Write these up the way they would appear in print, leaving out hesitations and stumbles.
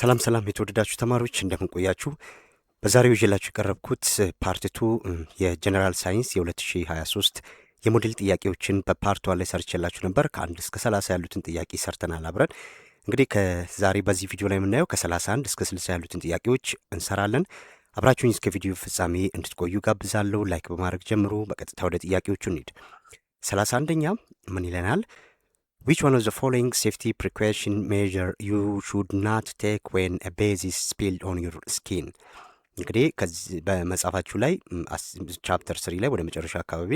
ሰላም ሰላም የተወደዳችሁ ተማሪዎች እንደምን ቆያችሁ? በዛሬው ይዤላችሁ የቀረብኩት ፓርት 2 የጀነራል ሳይንስ የ2023 የሞዴል ጥያቄዎችን በፓርት 1 ላይ ሰርቼላችሁ ነበር። ከ1 እስከ 30 ያሉትን ጥያቄ ሰርተናል አብረን። እንግዲህ ከዛሬ በዚህ ቪዲዮ ላይ የምናየው ከ31 እስከ 60 ያሉትን ጥያቄዎች እንሰራለን። አብራችሁኝ እስከ ቪዲዮ ፍጻሜ እንድትቆዩ ጋብዛለሁ። ላይክ በማድረግ ጀምሩ። በቀጥታ ወደ ጥያቄዎቹ እንሂድ። 31ኛ ምን ይለናል? Which one of the following safety precaution measure you should not take when a base is spilled on your skin? እንግዲህ ከዚህ በመጽሐፋችሁ ላይ ቻፕተር 3 ላይ ወደ መጨረሻ አካባቢ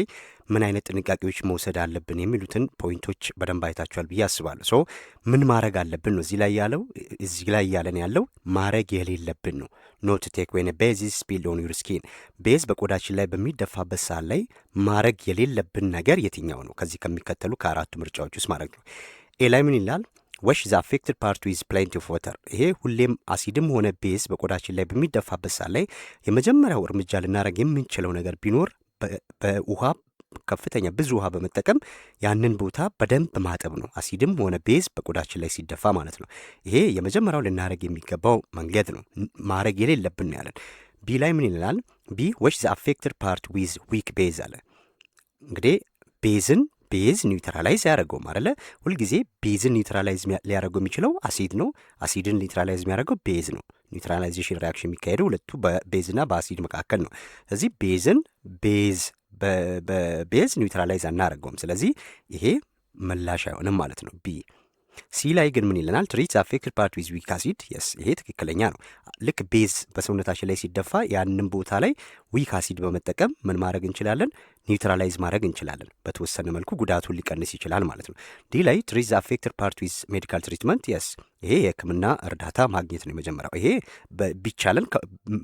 ምን አይነት ጥንቃቄዎች መውሰድ አለብን የሚሉትን ፖይንቶች በደንብ አይታችኋል ብዬ አስባለሁ። ሶ ምን ማድረግ አለብን ነው እዚህ ላይ ያለን ያለው ማድረግ የሌለብን ነው። ኖት ቴክ ዌን ቤዝ ኢዝ ስፒልድ ኦን ዩር ስኪን። ቤዝ በቆዳችን ላይ በሚደፋበት ሰዓት ላይ ማድረግ የሌለብን ነገር የትኛው ነው? ከዚህ ከሚከተሉ ከአራቱ ምርጫዎች ውስጥ ማድረግ ነው። ኤ ላይ ምን ይላል? ወሽ ዘ አፌክትድ ፓርት ዊዝ ፕሌንቲ ኦፍ ወተር። ይሄ ሁሌም አሲድም ሆነ ቤዝ በቆዳችን ላይ በሚደፋበት ሰዓት ላይ የመጀመሪያው እርምጃ ልናደርግ የምንችለው ነገር ቢኖር በውሃ ከፍተኛ ብዙ ውሃ በመጠቀም ያንን ቦታ በደንብ ማጠብ ነው። አሲድም ሆነ ቤዝ በቆዳችን ላይ ሲደፋ ማለት ነው። ይሄ የመጀመሪያው ልናደርግ የሚገባው መንገድ ነው። ማድረግ የሌለብን ያለን። ቢ ላይ ምን ይላል? ቢ ወሽ ዘ አፌክትድ ፓርት ዊዝ ዊክ ቤዝ አለ። እንግዲህ ቤዝ ኒውትራላይዝ ያደረገው አይደለ? ሁልጊዜ ቤዝን ኒውትራላይዝ ሊያደርገው የሚችለው አሲድ ነው። አሲድን ኒውትራላይዝ የሚያደርገው ቤዝ ነው። ኒውትራላይዜሽን ሪያክሽን የሚካሄደው ሁለቱ በቤዝና በአሲድ መካከል ነው። ስለዚህ በቤዝ ኒውትራላይዝ አናደርገውም። ስለዚህ ይሄ ምላሽ አይሆንም ማለት ነው። ቢ ሲ ላይ ግን ምን ይለናል? ትሪት አፌክትድ ፓርት ዊዝ ዊክ አሲድ። የስ ይሄ ትክክለኛ ነው። ልክ ቤዝ በሰውነታችን ላይ ሲደፋ ያንን ቦታ ላይ ዊክ አሲድ በመጠቀም ምን ማድረግ እንችላለን? ኒውትራላይዝ ማድረግ እንችላለን። በተወሰነ መልኩ ጉዳቱን ሊቀንስ ይችላል ማለት ነው። ዲ ላይ ትሪት አፌክትድ ፓርት ዊዝ ሜዲካል ትሪትመንት። የስ ይሄ የሕክምና እርዳታ ማግኘት ነው የመጀመሪያው። ይሄ ቢቻለን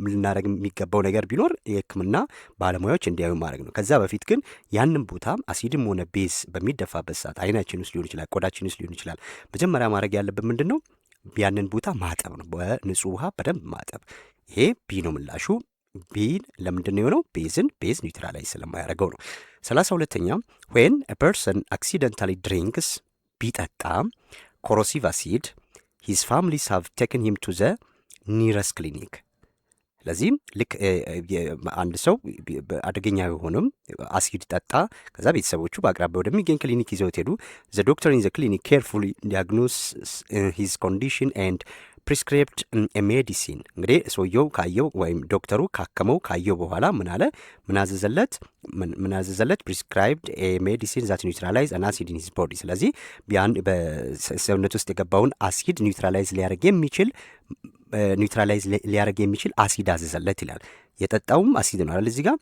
ልናደረግ የሚገባው ነገር ቢኖር የሕክምና ባለሙያዎች እንዲያዩ ማድረግ ነው። ከዛ በፊት ግን ያንን ቦታ አሲድም ሆነ ቤዝ በሚደፋበት ሰዓት አይናችን ውስጥ ሊሆን ይችላል፣ ቆዳችን ውስጥ ሊሆን ይችላል። መጀመሪያ ማድረግ ያለብን ምንድን ነው? ያንን ቦታ ማጠብ ነው። በንጹህ ውሃ በደንብ ማጠብ። ይሄ ቢ ነው ምላሹ። ቢን ለምንድን ነው የሆነው? ቤዝ ኒውትራላይዝ ስለማያደርገው ነው። 32ኛ ዌን ፐርሰን አክሲደንታሊ ድሪንክስ ቢጠጣ ኮሮሲቭ አሲድ ሂዝ ፋሚሊስ ሃቭ ቴክን ሂም ቱ ዘ ኒረስ ክሊኒክ። ስለዚህም ልክ አንድ ሰው አደገኛ የሆነም አሲድ ጠጣ፣ ከዛ ቤተሰቦቹ በአቅራቢያ ወደሚገኝ ክሊኒክ ይዘውት ሄዱ። ዘ ዶክተር ኢን ዘ ክሊኒክ ኬርፉሊ ዲያግኖስ ሂዝ ኮንዲሽን ኤንድ ፕሪስክሪፕት ሜዲሲን። እንግዲህ ሰውየው ካየው ወይም ዶክተሩ ካከመው ካየው በኋላ ምን አዘዘለት? ፕሪስክራይብድ ሜዲሲን ዛት ኒውትራላይዝ አን አሲድ ኢን ሂዝ ቦዲ። ስለዚህ በሰውነት ውስጥ የገባውን አሲድ ኒውትራላይዝ ሊያደርግ የሚችል አሲድ አዘዘለት ይላል። የጠጣውም አሲድ ነው አይደል? እዚህ ጋር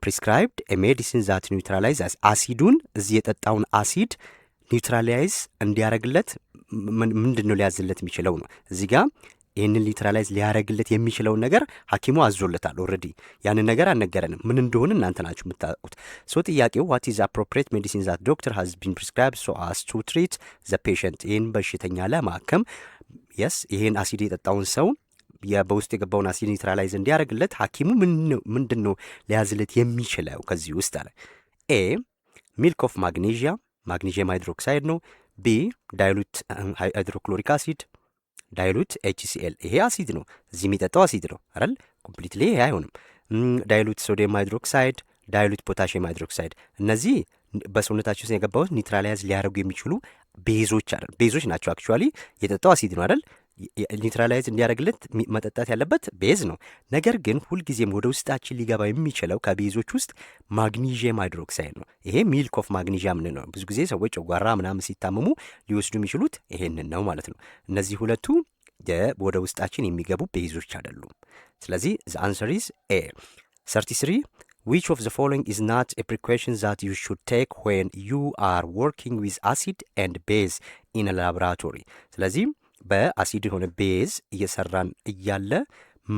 ፕሪስክራይብድ ሜዲሲን ዛት ኒውትራላይዝ አሲዱን እዚህ የጠጣውን አሲድ ኒውትራላይዝ እንዲያደርግለት ምንድን ነው ሊያዝለት የሚችለው ነው። እዚህ ጋር ይህንን ኒውትራላይዝ ሊያደርግለት የሚችለውን ነገር ሐኪሙ አዞለታል። ኦልሬዲ ያንን ነገር አልነገረንም። ምን እንደሆነ እናንተ ናችሁ የምታውቁት። ሶ ጥያቄው ዋት ኢዝ አፕሮፕሪየት ሜዲሲን ዛት ዶክተር ሃዝ ቢን ፕሪስክራይብድ ሶ አስ ቱ ትሪት ዘ ፔሸንት። ይህን በሽተኛ ለማከም የስ ይህን አሲድ የጠጣውን ሰው በውስጥ የገባውን አሲድ ኒውትራላይዝ እንዲያደርግለት ሐኪሙ ምንድን ነው ሊያዝለት የሚችለው ከዚህ ውስጥ አለ። ኤ ሚልክ ኦፍ ማግኔዥየም ሃይድሮክሳይድ ነው። ቢ ዳይሉት ሃይድሮክሎሪክ አሲድ፣ ዳይሉት HCl። ይሄ አሲድ ነው፣ እዚህ የሚጠጣው አሲድ ነው አይደል? ኮምፕሊትሊ ይሄ አይሆንም። ዳይሉት ሶዲየም ሃይድሮክሳይድ፣ ዳይሉት ፖታሽየም ሃይድሮክሳይድ። እነዚህ በሰውነታችን ውስጥ የገባውን ኒውትራላይዝ ሊያደርጉ የሚችሉ ቤዞች ናቸው። አክቹዋሊ የጠጣው አሲድ ነው አይደል? ኒውትራላይዝ እንዲያደርግለት መጠጣት ያለበት ቤዝ ነው። ነገር ግን ሁልጊዜም ወደ ውስጣችን ሊገባ የሚችለው ከቤዞች ውስጥ ማግኒዥየም ሃይድሮክሳይድ ነው። ይሄ ሚልክ ኦፍ ማግኒዥየም ነው። ብዙ ጊዜ ሰዎች ጨጓራ ምናምን ሲታመሙ ሊወስዱ የሚችሉት ይሄንን ነው ማለት ነው። እነዚህ ሁለቱ ወደ ውስጣችን የሚገቡ ቤዞች አይደሉም። ስለዚህ the answer is A። 33 which of the following is not a precaution that you should take when you are working with acid and base in a laboratory? ስለዚህ በአሲድ የሆነ ቤዝ እየሰራን እያለ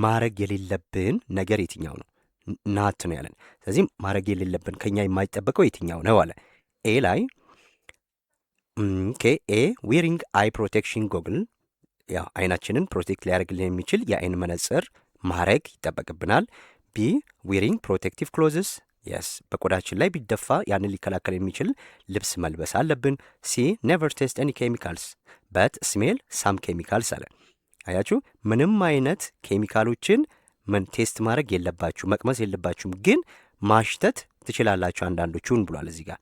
ማድረግ የሌለብን ነገር የትኛው ነው? ናት ነው ያለን። ስለዚህ ማድረግ የሌለብን ከኛ የማይጠበቀው የትኛው ነው አለ። ኤ ላይ ኤ ዌሪንግ አይ ፕሮቴክሽን ጎግል፣ ያ አይናችንን ፕሮቴክት ሊያደርግልን የሚችል የአይን መነጽር ማድረግ ይጠበቅብናል። ቢ ዌሪንግ ፕሮቴክቲቭ ክሎዝስ፣ የስ በቆዳችን ላይ ቢደፋ ያንን ሊከላከል የሚችል ልብስ መልበስ አለብን። ሲ ኔቨር ቴስት ኤኒ ኬሚካልስ በት ስሜል ሳም ኬሚካልስ አለ። አያችሁ ምንም አይነት ኬሚካሎችን ቴስት ማድረግ የለባችሁ መቅመስ የለባችሁም፣ ግን ማሽተት ትችላላችሁ አንዳንዶቹን ብሏል እዚህ ጋር።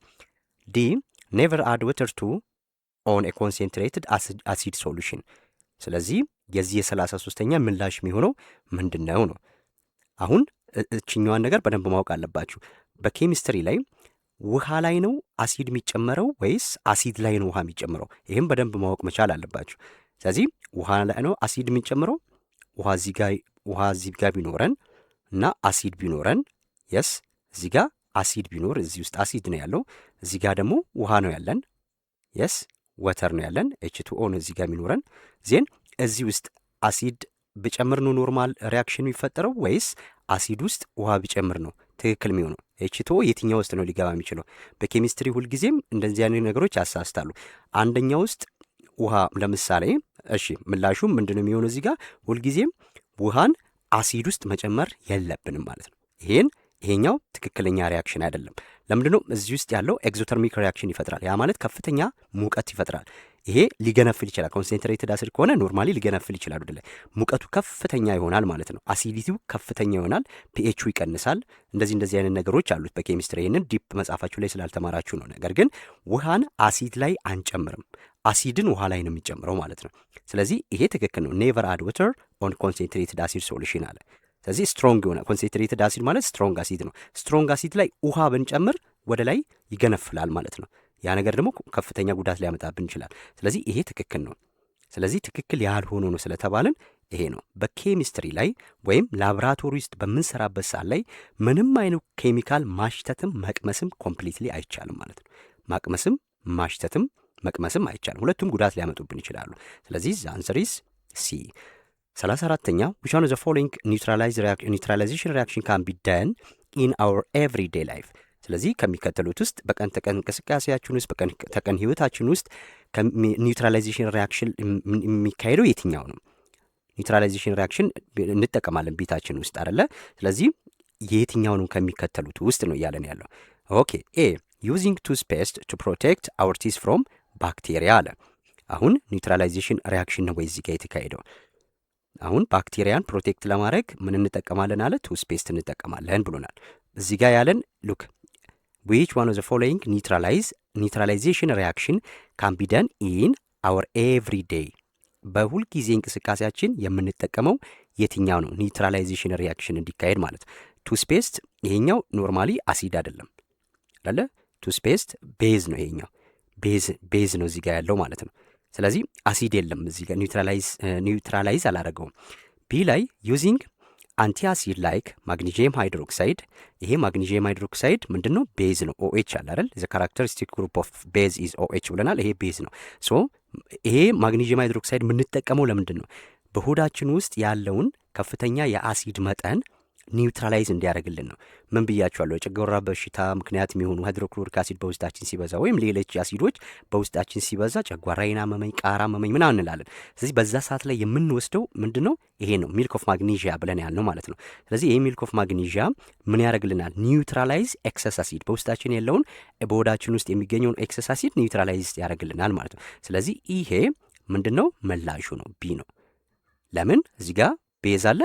ዲ ኔቨር አድ ወተር ቱ ኦን ኤ ኮንሴንትሬትድ አሲድ ሶሉሽን። ስለዚህ የዚህ የ33ኛ ምላሽ የሚሆነው ምንድን ነው ነው። አሁን እችኛዋን ነገር በደንብ ማወቅ አለባችሁ። በኬሚስትሪ ላይ ውሃ ላይ ነው አሲድ የሚጨመረው ወይስ አሲድ ላይ ነው ውሃ የሚጨምረው? ይህም በደንብ ማወቅ መቻል አለባችሁ። ስለዚህ ውሃ ላይ ነው አሲድ የሚጨምረው። ውሃ እዚህ ጋር ቢኖረን እና አሲድ ቢኖረን የስ እዚህ ጋር አሲድ ቢኖር እዚህ ውስጥ አሲድ ነው ያለው፣ እዚህ ጋር ደግሞ ውሃ ነው ያለን። የስ ወተር ነው ያለን H2O ነው እዚህ ጋር የሚኖረን። ዜን እዚህ ውስጥ አሲድ ብጨምር ነው ኖርማል ሪያክሽን የሚፈጠረው ወይስ አሲድ ውስጥ ውሃ ቢጨምር ነው ትክክል የሚሆነው? H2O የትኛው ውስጥ ነው ሊገባ የሚችለው? በኬሚስትሪ ሁልጊዜም እንደዚህ አይነት ነገሮች ያሳስታሉ። አንደኛው ውስጥ ውሃ ለምሳሌ እሺ ምላሹም ምንድነው የሚሆነው? እዚህ ጋር ሁልጊዜም ውሃን አሲድ ውስጥ መጨመር የለብንም ማለት ነው። ይሄኛው ትክክለኛ ሪያክሽን አይደለም። ለምንድነው? እዚህ ውስጥ ያለው ኤግዞተርሚክ ሪያክሽን ይፈጥራል። ያ ማለት ከፍተኛ ሙቀት ይፈጥራል። ይሄ ሊገነፍል ይችላል። ኮንሰንትሬትድ አሲድ ከሆነ ኖርማሊ ሊገነፍል ይችላል አይደለ? ሙቀቱ ከፍተኛ ይሆናል ማለት ነው። አሲዲቲው ከፍተኛ ይሆናል፣ ፒኤቹ ይቀንሳል። እንደዚህ አይነት ነገሮች አሉት በኬሚስትሪ። ይህንን ዲፕ መጽሐፋችሁ ላይ ስላልተማራችሁ ነው። ነገር ግን ውሃን አሲድ ላይ አንጨምርም፣ አሲድን ውሃ ላይ ነው የሚጨምረው ማለት ነው። ስለዚህ ይሄ ትክክል ነው። ኔቨር አድ ወተር ኦን ኮንሰንትሬትድ አሲድ ሶሉሽን አለ። ስለዚህ ስትሮንግ የሆነ ኮንሰንትሬትድ አሲድ ማለት ስትሮንግ አሲድ ነው። ስትሮንግ አሲድ ላይ ውሃ ብንጨምር ወደ ላይ ይገነፍላል ማለት ነው። ያ ነገር ደግሞ ከፍተኛ ጉዳት ሊያመጣብን ይችላል። ስለዚህ ይሄ ትክክል ነው። ስለዚህ ትክክል ያልሆነ ነው ስለተባልን ይሄ ነው። በኬሚስትሪ ላይ ወይም ላቦራቶሪ ውስጥ በምንሰራበት ሰዓት ላይ ምንም አይነት ኬሚካል ማሽተትም መቅመስም ኮምፕሊትሊ አይቻልም ማለት ነው። ማቅመስም ማሽተትም መቅመስም አይቻልም። ሁለቱም ጉዳት ሊያመጡብን ይችላሉ። ስለዚህ አንሰር ኢዝ ሲ። 34ኛ which one of the following neutralization reaction can be done in our everyday life? ስለዚህ ከሚከተሉት ውስጥ በቀን ተቀን እንቅስቃሴያችን ውስጥ በቀን ተቀን ህይወታችን ውስጥ ኒውትራላይዜሽን ሪያክሽን የሚካሄደው የትኛው ነው? ኒውትራላይዜሽን ሪያክሽን እንጠቀማለን ቤታችን ውስጥ አይደለ? ስለዚህ የትኛው ነው ከሚከተሉት ውስጥ ነው እያለን ያለው። ኦኬ ኤ ዩዚንግ ቱስፔስት ቱ ፕሮቴክት አወር ቲዝ ፍሮም ባክቴሪያ አለ። አሁን ኒውትራላይዜሽን ሪያክሽን ነው ወይ እዚህ ጋር የተካሄደው? አሁን ባክቴሪያን ፕሮቴክት ለማድረግ ምን እንጠቀማለን አለ? ቱስፔስት እንጠቀማለን ብሎናል። እዚህ ጋር ያለን ሉክ which one of the following neutralization reaction can be done in our everyday? በሁልጊዜ እንቅስቃሴያችን የምንጠቀመው የትኛው ነው ኒውትራላይዜሽን ሪያክሽን እንዲካሄድ ማለት? ቱስፔስት ይሄኛው ኖርማሊ አሲድ አይደለም አይደለ? ቱስፔስት ቤዝ ነው። ይሄኛው ቤዝ ነው እዚህ ጋር ያለው ማለት ነው። ስለዚህ አሲድ የለም እዚህ ጋር ኒውትራላይዝ አላደረገውም። ቢ ላይ ዩዚንግ አንቲ አሲድ ላይክ ማግኒዥየም ሃይድሮክሳይድ። ይሄ ማግኒዥየም ሃይድሮክሳይድ ምንድን ነው? ቤዝ ነው። ኦኤች አለ አይደል? ዘ ካራክተሪስቲክ ግሩፕ ኦፍ ቤዝ ኢዝ ኦኤች ብለናል። ይሄ ቤዝ ነው። ሶ ይሄ ማግኒዥየም ሃይድሮክሳይድ የምንጠቀመው ለምንድን ነው? በሆዳችን ውስጥ ያለውን ከፍተኛ የአሲድ መጠን ኒውትራላይዝ እንዲያደርግልን ነው። ምን ብያችኋለሁ? የጨጓራ በሽታ ምክንያት የሚሆኑ ሃይድሮክሎሪክ አሲድ በውስጣችን ሲበዛ ወይም ሌሎች አሲዶች በውስጣችን ሲበዛ ጨጓራዬን አመመኝ፣ ቃራ አመመኝ ምናምን እንላለን። ስለዚህ በዛ ሰዓት ላይ የምንወስደው ምንድን ነው? ይሄ ነው ሚልክ ኦፍ ማግኒዥያ ብለን ያልነው ማለት ነው። ስለዚህ ይሄ ሚልክ ኦፍ ማግኒዥያ ምን ያደርግልናል? ኒውትራላይዝ ኤክሰስ አሲድ፣ በውስጣችን ያለውን በሆዳችን ውስጥ የሚገኘውን ኤክሰስ አሲድ ኒውትራላይዝ ያደርግልናል ማለት ነው። ስለዚህ ይሄ ምንድን ነው? መላሹ ነው፣ ቢ ነው። ለምን? እዚህ ጋር ቤዝ አለ፣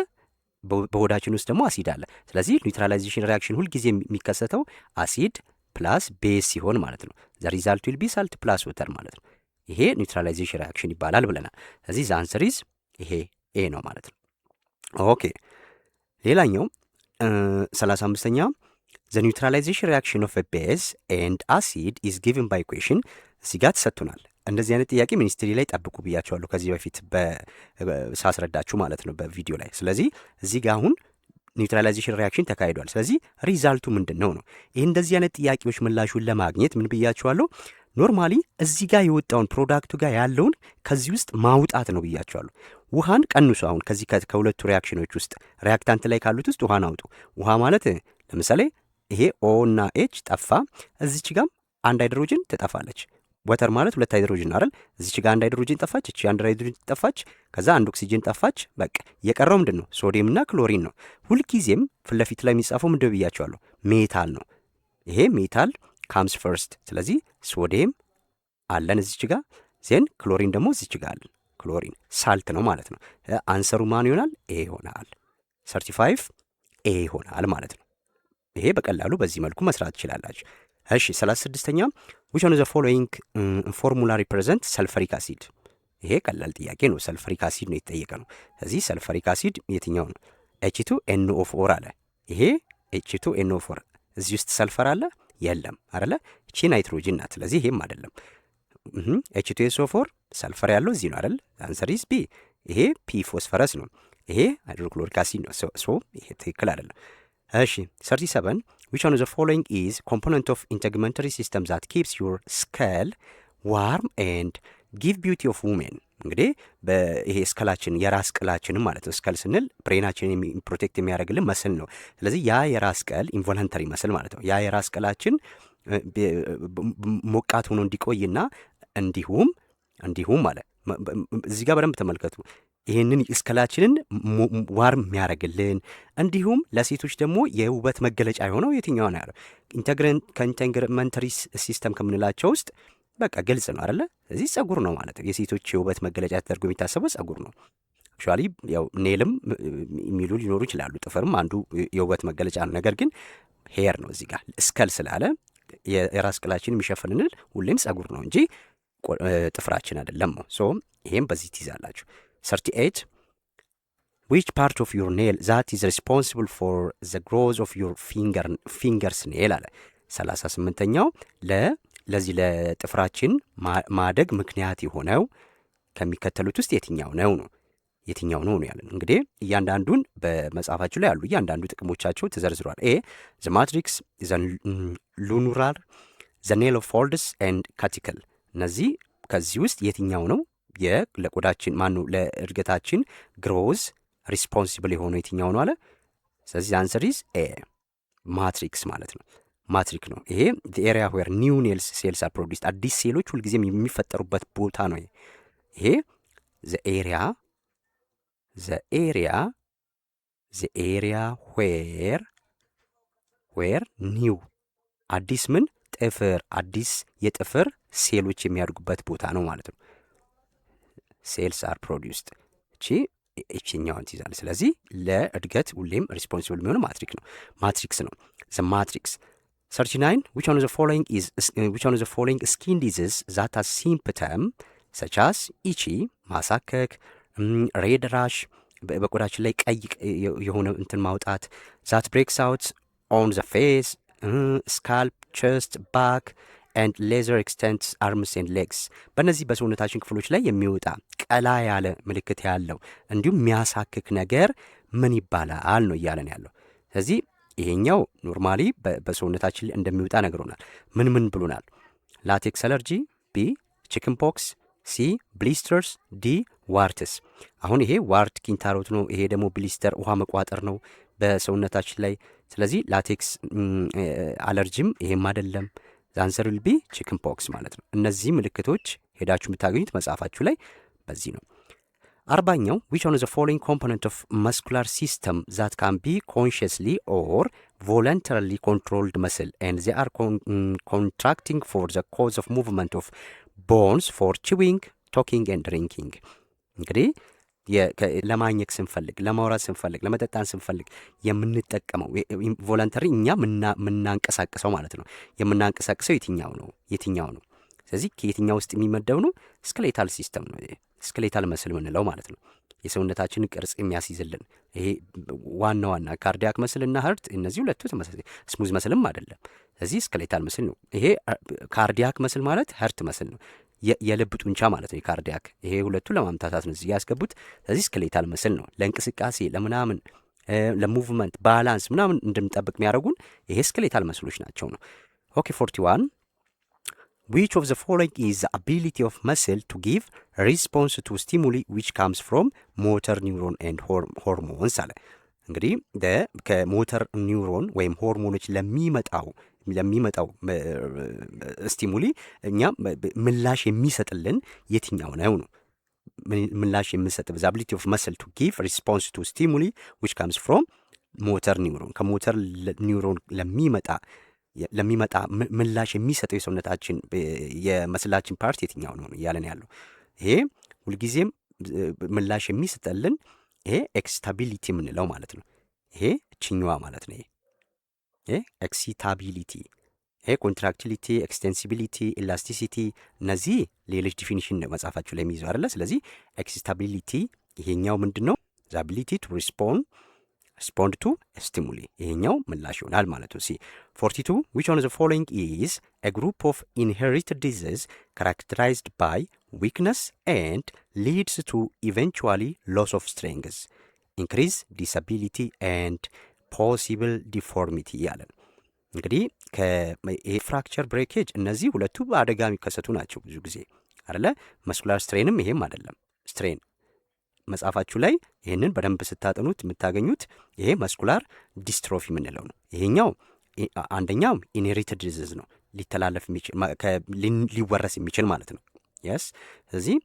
በሆዳችን ውስጥ ደግሞ አሲድ አለ። ስለዚህ ኒውትራላይዜሽን ሪያክሽን ሁልጊዜ የሚከሰተው አሲድ ፕላስ ቤዝ ሲሆን ማለት ነው። ዘ ሪዛልት ዊል ቢ ሳልት ፕላስ ወተር ማለት ነው። ይሄ ኒውትራላይዜሽን ሪያክሽን ይባላል ብለናል። ስለዚህ ዘ አንሰር ኢዝ ይሄ ኤ ነው ማለት ነው። ኦኬ ሌላኛው 35ኛ ዘ ኒውትራላይዜሽን ሪያክሽን ኦፍ ቤዝ ኤንድ አሲድ ኢዝ ጊቭን ባይ ኢኩዌሽን። እዚህ ጋር ተሰጥቶናል። እንደዚህ አይነት ጥያቄ ሚኒስትሪ ላይ ጠብቁ ብያቸዋለሁ ከዚህ በፊት ሳስረዳችሁ ማለት ነው በቪዲዮ ላይ። ስለዚህ እዚህ ጋር አሁን ኒውትራላይዜሽን ሪያክሽን ተካሂዷል። ስለዚህ ሪዛልቱ ምንድን ነው ነው? ይህ እንደዚህ አይነት ጥያቄዎች ምላሹን ለማግኘት ምን ብያቸዋለሁ? ኖርማሊ እዚህ ጋር የወጣውን ፕሮዳክቱ ጋር ያለውን ከዚህ ውስጥ ማውጣት ነው ብያቸዋለሁ። ውሃን ቀንሱ። አሁን ከዚህ ከሁለቱ ሪያክሽኖች ውስጥ ሪያክታንት ላይ ካሉት ውስጥ ውሃን አውጡ። ውሃ ማለት ለምሳሌ ይሄ ኦ እና ኤች ጠፋ፣ እዚች ጋም አንድ ሃይድሮጅን ትጠፋለች። ወተር ማለት ሁለት ሃይድሮጅን አይደል? እዚች ጋር አንድ ሃይድሮጅን ጠፋች፣ እቺ አንድ ሃይድሮጅን ጠፋች፣ ከዛ አንድ ኦክሲጅን ጠፋች። በቃ የቀረው ምንድን ነው? ሶዲየም እና ክሎሪን ነው። ሁልጊዜም ፊት ለፊት ላይ የሚጻፈው ምንድን ብያቸዋለሁ? ሜታል ነው። ይሄ ሜታል ካምስ ፈርስት። ስለዚህ ሶዲየም አለን እዚች ጋር፣ ዜን ክሎሪን ደግሞ እዚች ጋር አለን። ክሎሪን ሳልት ነው ማለት ነው። አንሰሩ ማን ይሆናል? ኤ ይሆናል። 35 ኤ ይሆናል ማለት ነው። ይሄ በቀላሉ በዚህ መልኩ መስራት ትችላላችሁ። እሺ 36ኛ which one of the following ፎርሙላ ሪፕሬዘንት ሰልፈሪክ አሲድ? ይሄ ቀላል ጥያቄ ነው። ሰልፈሪክ አሲድ ነው የተጠየቀ ነው። ስለዚህ ሰልፈሪክ አሲድ የትኛው ነው? H2NO4 አለ። ይሄ H2NO4 እዚህ ውስጥ ሰልፈር አለ የለም አይደለ? እቺ ናይትሮጂን ናት። ስለዚህ ይሄም አይደለም። H2SO4 ሰልፈር ያለው እዚህ ነው አይደል? አንሰር ኢዝ ቢ። ይሄ ፒ ፎስፈረስ ነው። ይሄ ሃይድሮክሎሪክ አሲድ ነው። ሶ ይሄ ትክክል አይደለም። እሺ 37 which one of the following is component of integumentary system that keeps your skull warm and give beauty of women? እንግዲህ ይሄ ስከላችን የራስ ቅላችንም ማለት ነው። ስከል ስንል ብሬናችን ፕሮቴክት የሚያደርግልን መስል ነው። ስለዚህ ያ የራስ ቅል ኢንቮለንተሪ መስል ማለት ነው። ያ የራስ ቅላችን ሞቃት ሆኖ እንዲቆይና እንዲሁም ማለት እዚህ ጋር በደንብ ተመልከቱ። ይህንን ስከላችንን ዋርም የሚያደርግልን እንዲሁም ለሴቶች ደግሞ የውበት መገለጫ የሆነው የትኛው ነው ያለው? ከኢንተግመንተሪ ሲስተም ከምንላቸው ውስጥ በቃ ግልጽ ነው አይደለ? ስለዚህ ጸጉር ነው ማለት ነው። የሴቶች የውበት መገለጫ ተደርጎ የሚታሰበው ጸጉር ነው። አክቹዋሊ ያው ኔልም የሚሉ ሊኖሩ ይችላሉ። ጥፍርም አንዱ የውበት መገለጫ ነው። ነገር ግን ሄር ነው እዚህ ጋር ስከል ስላለ የራስ ቅላችን የሚሸፍንልን ሁሌም ጸጉር ነው እንጂ ጥፍራችን አይደለም ነው። ሶ ይሄም በዚህ ትይዛላችሁ። 38 which part of your nail that is responsible for the growth of your fingers nail አለ። 38ኛው ለዚህ ለጥፍራችን ማደግ ምክንያት የሆነው ከሚከተሉት ውስጥ የትኛው ነው ያለን። እንግዲህ እያንዳንዱን በመጽሐፋችሁ ላይ ያሉ እያንዳንዱ ጥቅሞቻቸው ተዘርዝሯል። ኤ the matrix the lunar the nail of folds and cuticle። እነዚህ ከዚህ ውስጥ የትኛው ነው ለቆዳችን ማነው ለእድገታችን ግሮዝ ሪስፖንሲብል የሆነው የትኛው ነው አለ። ስለዚህ አንሰር ኢዝ ኤ ማትሪክስ ማለት ነው። ማትሪክ ነው ይሄ the area where new nails cells are produced አዲስ ሴሎች ሁልጊዜም የሚፈጠሩበት ቦታ ነው። ይሄ the area where new አዲስ ምን አዲስ የጥፍር ሴሎች የሚያድጉበት ቦታ ነው ማለት ነው። ሴልስ አር ፕሮዲውስድ እቺኛውን ትይዛለች። ስለዚህ ለእድገት ሁሌም ሪስፖንሲብል የሚሆነው ማትሪክስ ነው። the matrix 39 which one of the following skin diseases that has symptom such as itchy ማሳከክ red rash በቆዳችን ላይ ቀይ የሆነ እንትን ማውጣት that breaks out on the face scalp chest back and laser extends arms and legs በእነዚህ በሰውነታችን ክፍሎች ላይ የሚወጣ ቀላ ያለ ምልክት ያለው እንዲሁም የሚያሳክክ ነገር ምን ይባላል ነው እያለን ያለው። ስለዚህ ይሄኛው ኖርማሊ በሰውነታችን ላይ እንደሚወጣ ነግሮናል። ምን ብሎናል? ላቴክስ አለርጂ፣ ቢ ቺክን ፖክስ፣ ሲ ብሊስተርስ፣ ዲ ዋርትስ። አሁን ይሄ ዋርት ኪንታሮት ነው። ይሄ ደግሞ ብሊስተር ውሃ መቋጠር ነው በሰውነታችን ላይ። ስለዚህ ላቴክስ አለርጂም ይሄም አይደለም። ዛንሰር ዊል ቢ ቺክን ፖክስ ማለት ነው። እነዚህ ምልክቶች ሄዳችሁ የምታገኙት መጽሐፋችሁ ላይ በዚህ ነው። 40ኛው which one is the following component of muscular system that can be consciously or voluntarily controlled muscle and they are contracting for the cause of movement of bones for chewing, talking and drinking። እንግዲህ ለማኘክ ስንፈልግ፣ ለማውራት ስንፈልግ፣ ለመጠጣን ስንፈልግ የምንጠቀመው ቮለንተሪ እኛ የምናንቀሳቅሰው ማለት ነው። የምናንቀሳቅሰው የትኛው ነው? ስለዚህ ከየትኛው ውስጥ የሚመደብ ነው? ስኬሌታል ሲስተም ነው። ስኬሌታል መስል ምንለው ማለት ነው። የሰውነታችንን ቅርጽ የሚያስይዝልን ይሄ ዋና ካርዲያክ መስልና ሀርት፣ እነዚህ ሁለቱ ተመሳሳይ ስሙዝ መስልም አይደለም። ስለዚህ ስኬሌታል መስል ነው። ይሄ ካርዲያክ መስል ማለት ሀርት መስል ነው። የልብ ጡንቻ ማለት ነው የካርዲያክ። ይሄ ሁለቱ ለማምታታት ነው እዚህ ያስገቡት። ስለዚህ ስኬሌታል መስል ነው። ለእንቅስቃሴ ለምናምን ለሙቭመንት ባላንስ ምናምን እንድንጠብቅ የሚያደርጉን ይሄ ስኬሌታል መስሎች ናቸው ነው። ኦኬ 41 which of the following is the ability of muscle to give response to stimuli which comes from motor neuron and hormones አለ። እንግዲህ ከሞተር ኒውሮን ወይም ሆርሞኖች ለሚመጣው ስቲሙሊ እኛ ምላሽ የሚሰጥልን የትኛው ነው? ምላሽ የሚሰጥ the ability of muscle to give response to stimuli which comes from motor neuron ከሞተር ኒውሮን ለሚመጣ ምላሽ የሚሰጠው የሰውነታችን የመስላችን ፓርት የትኛው ነው እያለን ያለው። ይሄ ሁልጊዜም ምላሽ የሚሰጠልን ይሄ ኤክሲታቢሊቲ የምንለው ማለት ነው። ይሄ እችኛዋ ማለት ነው። ይሄ ኤክሲታቢሊቲ፣ ይሄ ኮንትራክቲሊቲ፣ ኤክስቴንሲቢሊቲ፣ ኢላስቲሲቲ እነዚህ ሌሎች ዲፊኒሽን ነው መጽሐፋችሁ ላይ የሚይዘው አይደለ? ስለዚህ ኤክሲታቢሊቲ ይሄኛው ምንድን ነው? ዘ አቢሊቲ ቱ ሪስፖንድ ቱ ስቲሙሊ ይሄኛው ምላሽ ይሆናል ማለት ነው። ሲ 42 which one of the following is a group of inherited diseases characterized by weakness and leads to eventually loss of strength, increase disability and possible deformity ያለን እንግዲህ ከፍራክቸር ብሬኬጅ እነዚህ ሁለቱ በአደጋ የሚከሰቱ ናቸው ብዙ ጊዜ አይደለ? መስኩላር ስትሬንም ይሄም አይደለም ስትሬን መጽሐፋችሁ ላይ ይህንን በደንብ ስታጠኑት የምታገኙት ይሄ መስኩላር ዲስትሮፊ የምንለው ነው። ይሄኛው አንደኛው ኢንሄሪትድ ዲዚዝ ነው፣ ሊተላለፍ የሚችል ሊወረስ የሚችል ማለት ነው። የስ ስለዚህ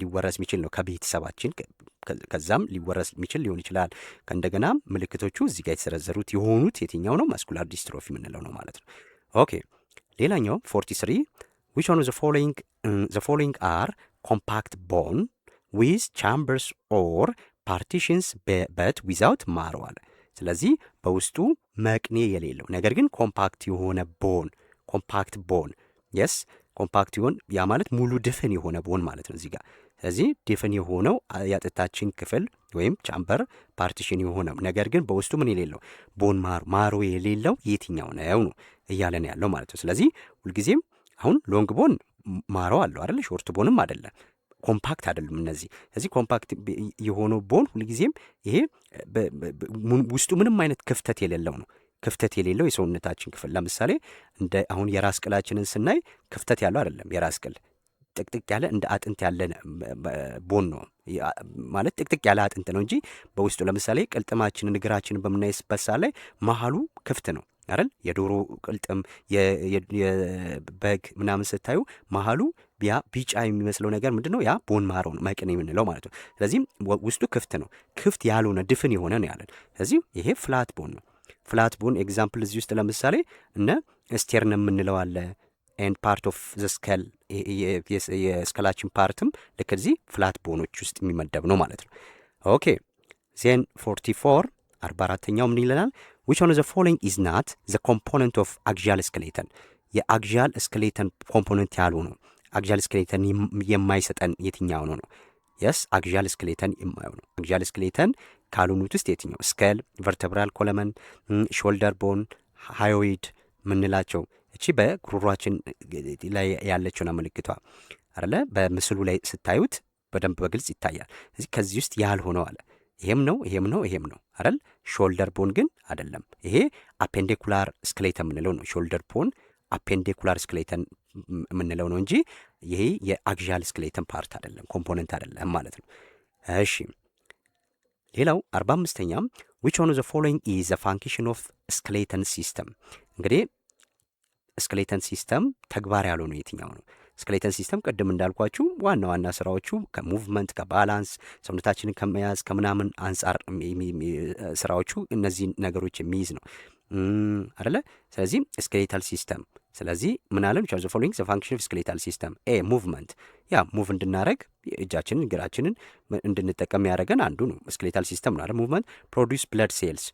ሊወረስ የሚችል ነው ከቤተሰባችን፣ ከዛም ሊወረስ የሚችል ሊሆን ይችላል። ከእንደገና ምልክቶቹ እዚህ ጋር የተዘረዘሩት የሆኑት የትኛው ነው? መስኩላር ዲስትሮፊ የምንለው ነው ማለት ነው። ኦኬ ሌላኛው 43 which one of the following are compact bone with chambers or partitions but without marrow አለ። ስለዚህ በውስጡ መቅኔ የሌለው ነገር ግን ኮምፓክት የሆነ ቦን የስ ኮምፓክት ይሆን ያ ማለት ሙሉ ድፍን የሆነ ቦን ማለት ነው እዚህ ጋር። ስለዚህ ድፍን የሆነው የአጥንታችን ክፍል ወይም ቻምበር ፓርቲሽን የሆነው ነገር ግን በውስጡ ምን የሌለው ቦን ማሮ የሌለው የትኛው ነው እያለን ያለው ማለት ነው። ስለዚህ ሁልጊዜም አሁን ሎንግ ቦን ማሮ አለው አይደል? ሾርት ቦንም አይደለም፣ ኮምፓክት አይደለም እነዚህ። ስለዚህ ኮምፓክት የሆነው ቦን ሁልጊዜም ይሄ ውስጡ ምንም አይነት ክፍተት የሌለው ነው። ክፍተት የሌለው የሰውነታችን ክፍል ለምሳሌ እንደ አሁን የራስ ቅላችንን ስናይ ክፍተት ያለው አይደለም። የራስ ቅል ጥቅጥቅ ያለ እንደ አጥንት ያለ ቦን ነው ማለት ጥቅጥቅ ያለ አጥንት ነው እንጂ በውስጡ ለምሳሌ ቅልጥማችንን እግራችንን በምናይበት ሰዓት ላይ መሀሉ ክፍት ነው አይደል? የዶሮ ቅልጥም የበግ ምናምን ስታዩ መሀሉ ቢጫ የሚመስለው ነገር ምንድን ነው? ያ ቦን ማሮ ነው መቅኔ የምንለው ማለት ነው። ስለዚህም ውስጡ ክፍት ነው። ክፍት ያልሆነ ድፍን የሆነ ነው ያለን። ስለዚህ ይሄ ፍላት ቦን ነው። ፍላት ቦን ኤግዛምፕል እዚህ ውስጥ ለምሳሌ እነ ስቴርነም የምንለው አለ ኤንድ ፓርት ኦፍ ዘ ስከል የስከላችን ፓርትም ልክ እዚህ ፍላት ቦኖች ውስጥ የሚመደብ ነው ማለት ነው። ኦኬ ዜን 44 44ኛው ምን ይለናል? which one of the following is not the component of axial skeleton የአክሲያል ስኬሌተን ኮምፖነንት ያልሆነ ነው። አክሲያል ስኬሌተን የማይሰጠን የትኛው ነው? የስ አክሲያል ስኬሌተን የማይሆነው አክሲያል ስኬሌተን ካልሆኑት ውስጥ የትኛው? ስከል፣ ቨርተብራል ኮለመን፣ ሾልደር ቦን፣ ሃዮይድ ምንላቸው እቺ በጉሮሯችን ላይ ያለችውና ምልክቷ አይደለ? በምስሉ ላይ ስታዩት በደንብ በግልጽ ይታያል። እዚህ ከዚህ ውስጥ ያልሆነው አለ ይሄም ነው አይደል? ሾልደር ቦን ግን አይደለም። ይሄ አፔንዲኩላር ስኬሌተን የምንለው ነው። ሾልደር ቦን አፔንዲኩላር ስኬሌተን የምንለው ነው እንጂ ይሄ የአክሲያል ስኬሌተን ፓርት አይደለም፣ ኮምፖነንት አይደለም ማለት ነው። እሺ ሌላው 45ኛም which one of the following is a function of skeleton system እንግዲህ ስኬሌተን ሲስተም ተግባር ያልሆነ የትኛው ነው? ስኬሌተን ሲስተም ቅድም እንዳልኳችሁ ዋና ዋና ስራዎቹ ከሙቭመንት ከባላንስ ሰውነታችንን ከመያዝ ከምናምን አንጻር ስራዎቹ እነዚህ ነገሮች የሚይዝ ነው አይደለ? ስለዚህ ስኬሌታል ሲስተም ስለዚህ ምን አለን? ቻርጅ ፎሎዊንግ ዘ ፋንክሽን ኦፍ ስኬሌታል ሲስተም ሙቭመንት ያ ሙቭ እንድናረግ እጃችንን እግራችንን እንድንጠቀም ያደረገን አንዱ ነው ስኬሌታል ሲስተም ነው አይደል? ሙቭመንት ፕሮዲውስ ብለድ ሴልስ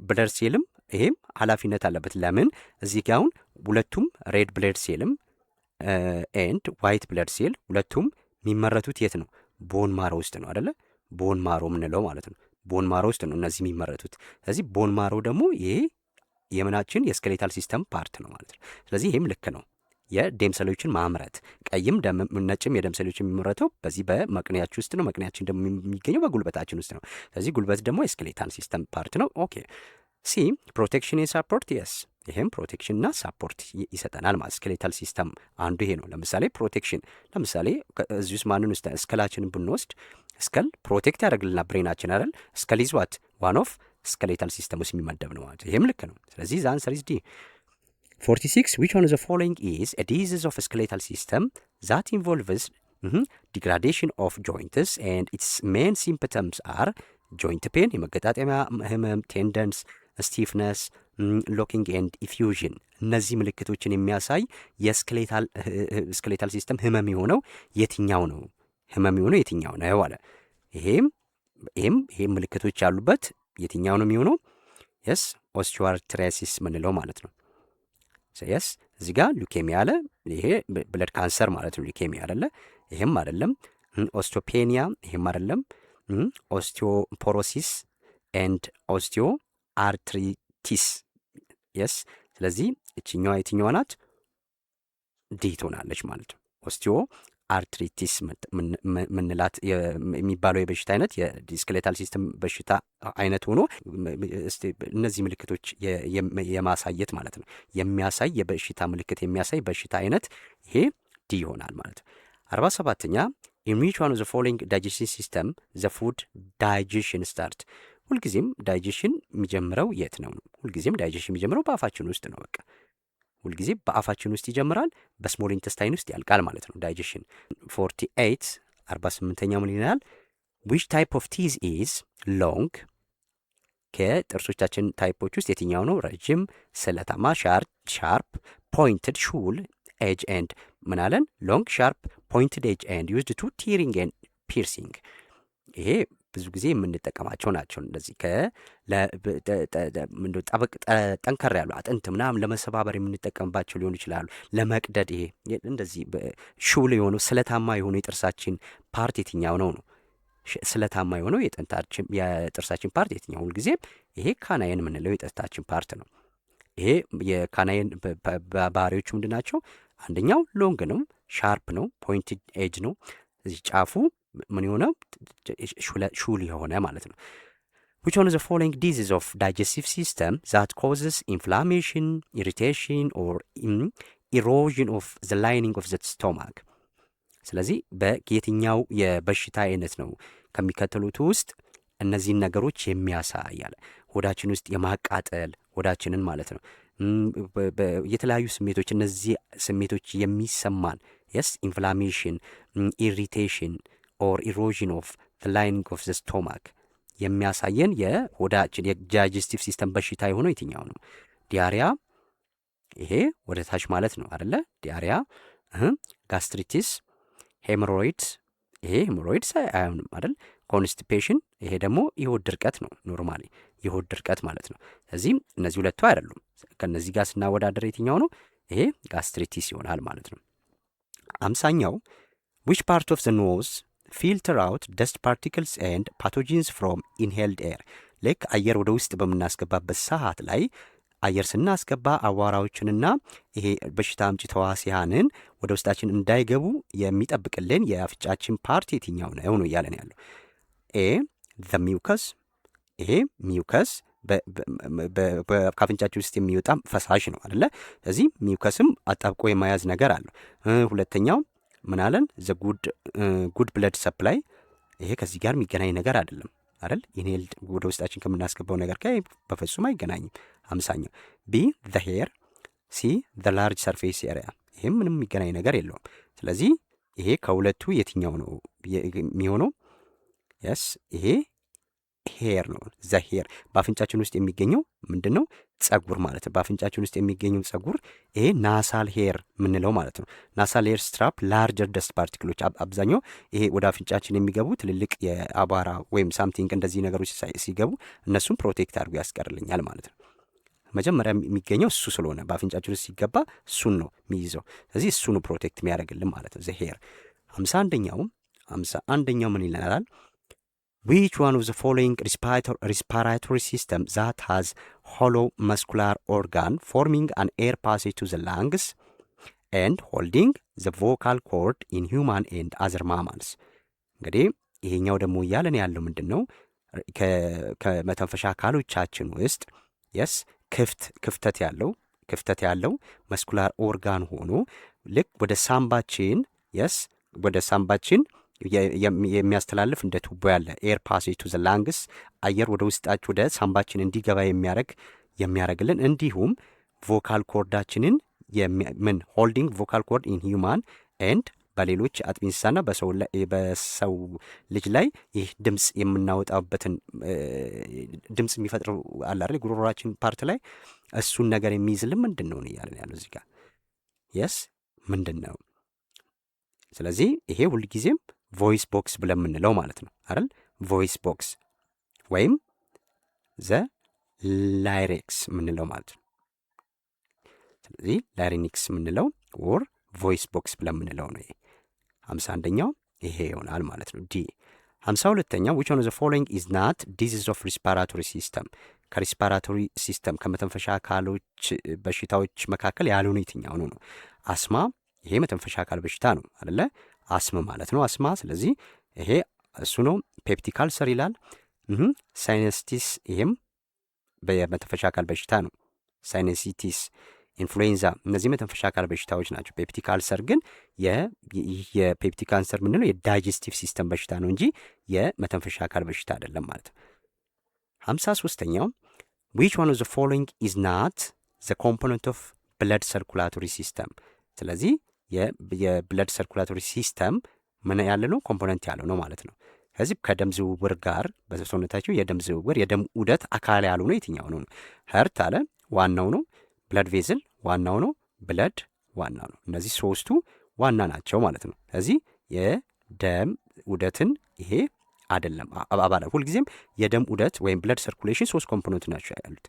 ብለድ ሴልም ይሄም ኃላፊነት አለበት። ለምን እዚህ ጋር አሁን ሁለቱም ሬድ ብለድ ሴልም ኤንድ ዋይት ብለድ ሴል ሁለቱም የሚመረቱት የት ነው? ቦን ማሮ ውስጥ ነው አይደለ? ቦን ማሮ ምንለው ማለት ነው። ቦን ማሮ ውስጥ ነው እነዚህ የሚመረቱት። ስለዚህ ቦን ማሮ ደግሞ ይሄ የምናችን የስኬሌታል ሲስተም ፓርት ነው ማለት ነው። ስለዚህ ይሄም ልክ ነው። የደም ሴሎችን ማምረት ቀይም ነጭም የደም ሴሎች የሚመረተው በዚህ በመቅኔያችን ውስጥ ነው። መቅኔያችን ደግሞ የሚገኘው በጉልበታችን ውስጥ ነው። ስለዚህ ጉልበት ደግሞ የስኬሌታል ሲስተም ፓርት ነው። ኦኬ ሲ ፕሮቴክሽን ሳፖርት የስ ይሄም ፕሮቴክሽን እና ሳፖርት ይሰጠናል ማለት ስኬሌታል ሲስተም አንዱ ይሄ ነው። ለምሳሌ ፕሮቴክሽን ለምሳሌ እዚህ ውስጥ ማንን ውስጥ ስከላችንን ብንወስድ ስከል ፕሮቴክት ያደርግልና ብሬናችን አይደል? ስከል ኢዝ ዋት ዋን ኦፍ ስኬሌታል ሲስተም ውስጥ የሚመደብ ነው ማለት ይሄም ልክ ነው። ስለዚህ ዘ አንሰር ኢዝ ዲ 46 which one of the following is a disease of a skeletal system that involves degradation of joints and its main symptoms are joint pain የመገጣጠሚያ ህመም፣ ቴንደንስ፣ ስቲፍነስ፣ ሎኪንግ ኤንድ ኢፊውዥን እነዚህ ምልክቶችን የሚያሳይ የስኬሌታል ሲስተም ህመም የሆነው የትኛው ነው? ህመም የሆነው የትኛው ነው አለ። ይሄም ምልክቶች ያሉበት የትኛው ነው የሚሆነው? የስ ኦስቲዮአርትራይሲስ ምንለው ማለት ነው። የስ እዚህ ጋር ሉኬሚያ አለ። ይሄ ብለድ ካንሰር ማለት ነው። ሉኬሚያ አይደለ? ይሄም አይደለም። ኦስቲዮፔኒያ ይሄም አይደለም። ኦስቲዮፖሮሲስ ኤንድ ኦስቲዮ አርትሪቲስ የስ። ስለዚህ እችኛዋ የትኛዋ ናት? ዲ ትሆናለች ማለት ነው። ኦስቲዮ አርትሪቲስ ምንላት የሚባለው የበሽታ አይነት የስኬሌታል ሲስተም በሽታ አይነት ሆኖ እነዚህ ምልክቶች የማሳየት ማለት ነው የሚያሳይ የበሽታ ምልክት የሚያሳይ በሽታ አይነት ይሄ ዲ ይሆናል ማለት ነው። 47ኛ in which one of the following digestion system the food digestion start? ሁልጊዜም ዳይጀሽን የሚጀምረው የት ነው? ሁልጊዜም ዳይጀሽን የሚጀምረው በአፋችን ውስጥ ነው። በቃ ሁልጊዜ በአፋችን ውስጥ ይጀምራል፣ በስሞል ኢንተስታይን ውስጥ ያልቃል ማለት ነው ዳይጀሽን። 48 48ኛው ምን ይላል? which type of teeth is long? ከጥርሶቻችን ታይፖች ውስጥ የትኛው ነው ረጅም፣ ስለታማ፣ ሻርፕ፣ ፖይንትድ፣ ሹል ኤጅ ኤንድ ምን አለን? ሎንግ፣ ሻርፕ፣ ፖይንትድ ኤጅ ኤንድ ዩዝድ ቱ ቲሪንግ ኤንድ ፒርሲንግ። ይሄ ብዙ ጊዜ የምንጠቀማቸው ናቸው። እንደዚህ ጠንከር ያሉ አጥንት ምናምን ለመሰባበር የምንጠቀምባቸው ሊሆኑ ይችላሉ። ለመቅደድ ይሄ እንደዚህ ሹል የሆነው ስለታማ የሆነው የጥርሳችን ፓርት የትኛው ነው? ስለታማ የሆነው የጥርሳችን ፓርት የትኛው? ሁልጊዜም ይሄ ካናይን የምንለው የጥርሳችን ፓርት ነው። ይሄ የካናይን ባህሪዎቹ ምንድን ናቸው? አንደኛው ሎንግ ነው፣ ሻርፕ ነው፣ ፖይንትድ ኤጅ ነው። እዚህ ጫፉ ምን የሆነ ሹል የሆነ ማለት ነው። which one of the following diseases of digestive system that causes inflammation, irritation or erosion of the lining of the stomach? ስለዚህ በየትኛው የበሽታ አይነት ነው ከሚከተሉት ውስጥ እነዚህን ነገሮች የሚያሳያል? ሆዳችን ውስጥ የማቃጠል ሆዳችንን ማለት ነው የተለያዩ ስሜቶች እነዚህ ስሜቶች የሚሰማን yes inflammation, irritation or erosion of the lining of the stomach የሚያሳየን የሆዳችን የዳይጀስቲቭ ሲስተም በሽታ የሆነው የትኛው ነው? ዲያሪያ ይሄ ወደ ታች ማለት ነው አይደለ? ዲያሪያ፣ ጋስትሪቲስ፣ ሄሞሮይድስ ይሄ ሄሞሮይድስ አይሆንም አይደል? ኮንስቲፔሽን ይሄ ደግሞ የሆድ ድርቀት ነው። ኖርማሊ የሆድ ድርቀት ማለት ነው። ስለዚህ እነዚህ ሁለቱ አይደሉም። ከነዚህ ጋር ስናወዳደር የትኛው ነው? ይሄ ጋስትሪቲስ ይሆናል ማለት ነው። 50ኛው which part of the nose filter out dust particles and pathogens from inhaled air? ልክ አየር ወደ ውስጥ በምናስገባበት ሰዓት ላይ አየር ስናስገባ አዋራዎችንና ይሄ በሽታ አምጪ ተዋሲያንን ወደ ውስጣችን እንዳይገቡ የሚጠብቅልን የአፍንጫችን ፓርት የትኛው ነው ነው እያለን ያለው። ኤ the mucus ይሄ ሚውከስ ከአፍንጫችን ውስጥ የሚወጣ ፈሳሽ ነው አይደለ? ስለዚህ ሚውከስም አጣብቆ የመያዝ ነገር አለው። ሁለተኛው ምን አለን? ዘ ጉድ ብለድ ሰፕላይ ይሄ ከዚህ ጋር የሚገናኝ ነገር አይደለም አይደል? ኢንሄልድ ወደ ውስጣችን ከምናስገባው ነገር ጋር በፍጹም አይገናኝም። 50ኛው ቢ ዘ ሄር፣ ሲ ዘ ላርጅ ሰርፌስ ኤሪያ ይሄም ምንም የሚገናኝ ነገር የለውም። ስለዚህ ይሄ ከሁለቱ የትኛው ነው የሚሆነው? የስ ይሄ ሄር ነው። ዘ ሄር በአፍንጫችን ውስጥ የሚገኘው ምንድን ነው? ጸጉር ማለት ነው። በአፍንጫችን ውስጥ የሚገኘው ጸጉር ይሄ ናሳል ሄር ምንለው ማለት ነው። ናሳል ሄር ስትራፕ ላርጀር ደስት ፓርቲክሎች አብዛኛው ይሄ ወደ አፍንጫችን የሚገቡ ትልልቅ የአቧራ ወይም ሳምቲንግ እንደዚህ ነገሮች ሲገቡ እነሱም ፕሮቴክት አድርጎ ያስቀርልኛል ማለት ነው። መጀመሪያ የሚገኘው እሱ ስለሆነ በአፍንጫችን ውስጥ ሲገባ እሱን ነው የሚይዘው። ስለዚህ እሱ ነው ፕሮቴክት የሚያደርግልን ማለት ነው። ዘ ሄር 51ኛው ምን ይለናል? which one of the following respiratory system that has hollow muscular organ forming an air passage to the lungs and holding the vocal cord in human and other mammals? እንግዲህ ይሄኛው ደግሞ እያለን ያለው ምንድን ነው? ከመተንፈሻ አካሎቻችን ውስጥ የስ ክፍተት ያለው መስኩላር ኦርጋን ሆኖ ልክ ወደ ሳምባችን ወደ ሳምባችን የሚያስተላልፍ እንደ ቱቦ ያለ ኤር ፓሴጅ ቱ ዘ ላንግስ አየር ወደ ውስጣችን ወደ ሳምባችን እንዲገባ የሚያደርግልን እንዲሁም ቮካል ኮርዳችንን ምን ሆልዲንግ ቮካል ኮርድ ኢን ሂውማን ኤንድ በሌሎች አጥቢ እንስሳና በሰው ልጅ ላይ ይህ ድምፅ የምናወጣበትን ድምፅ የሚፈጥረው አለ አይደል? ጉሮሮራችን ፓርት ላይ እሱን ነገር የሚይዝልን ምንድን ነው እያለን ያለው እዚህ ጋር የስ ምንድን ነው? ስለዚህ ይሄ ሁልጊዜም ቮይስ ቦክስ ብለን የምንለው ማለት ነው አይደል? ቮይስ ቦክስ ወይም ዘ ላይሬክስ የምንለው ማለት ነው። ስለዚህ ላይሪኒክስ የምንለው ኦር ቮይስ ቦክስ ብለን የምንለው ነው። ይሄ 51ኛው ይሄ ይሆናል ማለት ነው። ዲ 52ኛው which one of the following is not disease of respiratory system ከሪስፓራቶሪ ሲስተም ከመተንፈሻ አካሎች በሽታዎች መካከል ያልሆነ የትኛው ነው? አስማ ይሄ መተንፈሻ አካል በሽታ ነው አይደለ? አስም ማለት ነው አስማ። ስለዚህ ይሄ እሱ ነው። ፔፕቲክ አልሰር ይላል። ሳይነስቲስ ይሄም በመተንፈሻ አካል በሽታ ነው። ሳይነሲቲስ፣ ኢንፍሉዌንዛ እነዚህ መተንፈሻ አካል በሽታዎች ናቸው። ፔፕቲክ አልሰር ግን የፔፕቲክ አልሰር ምንለው የዳይጀስቲቭ ሲስተም በሽታ ነው እንጂ የመተንፈሻ አካል በሽታ አይደለም ማለት ነው። 53ኛው which one of the following is not the component of blood circulatory system ስለዚህ የብለድ ሰርኩላቶሪ ሲስተም ምን ያለ ነው? ኮምፖነንት ያለው ነው ማለት ነው። ከዚህ ከደም ዝውውር ጋር በሰውነታቸው የደም ዝውውር የደም ዑደት አካል ያሉ ነው የትኛው ነው? ሀርት አለ ዋናው ነው። ብለድ ቬዝል ዋናው ነው። ብለድ ዋናው ነው። እነዚህ ሶስቱ ዋና ናቸው ማለት ነው። ከዚህ የደም ዑደትን ይሄ አይደለም አባላ ሁልጊዜም የደም ዑደት ወይም ብለድ ሰርኩሌሽን ሶስት ኮምፖነንት ናቸው ያሉት።